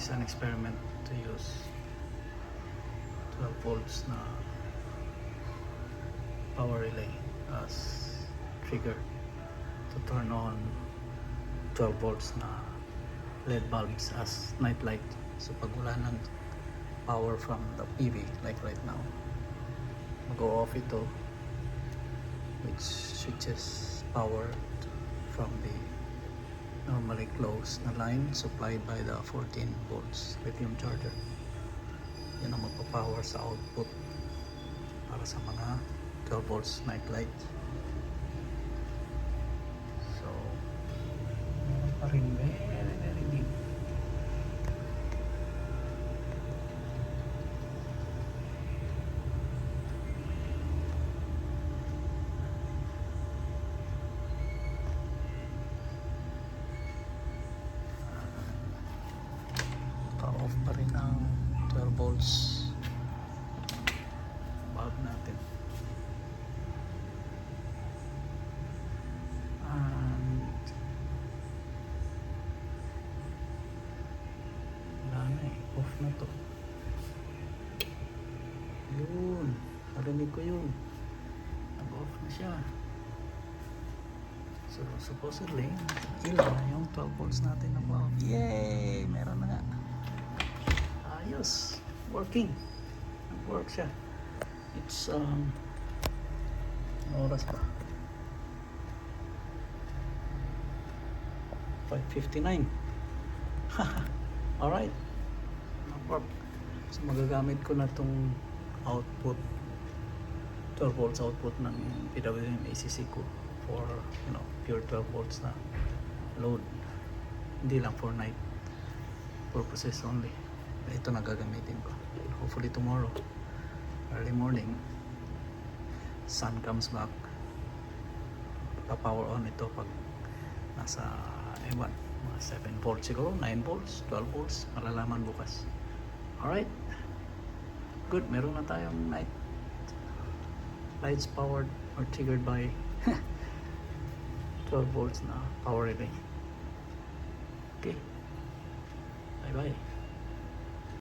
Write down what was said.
is an experiment to use 12 volts na power relay as trigger to turn on 12 volts na LED bulbs as night light. So pag wala ng power from the PV, like right now, mag-o off ito, which switches power from the normally closed na line supplied by the 14 volts lithium charger. Yan ang magpa-power sa output para sa mga 12 volts night light. So meron pa rin very deep. Off pa rin ang 12 volts bulb natin. And wala na eh, off na to. Yun, narinig ko yun, nag-off na siya. So supposedly ilaw na yung 12 volts natin na bulb. Yay! Meron na nga. Ayos, working. Nag-work siya. It's oras pa 5:59. Alright, nag-work. So magagamit ko na tong output, 12 volts output ng PWM ACC ko for, you know, pure 12 volts na load, hindi lang for night purposes only. Ito na gagamitin ko. Hopefully tomorrow early morning, sun comes back, pa-power on ito pag nasa mga 7 volts siguro, 9 volts, 12 volts, malalaman bukas. Alright, good. Meron na tayong night lights powered or triggered by 12 volts na power relay. Okay, bye bye.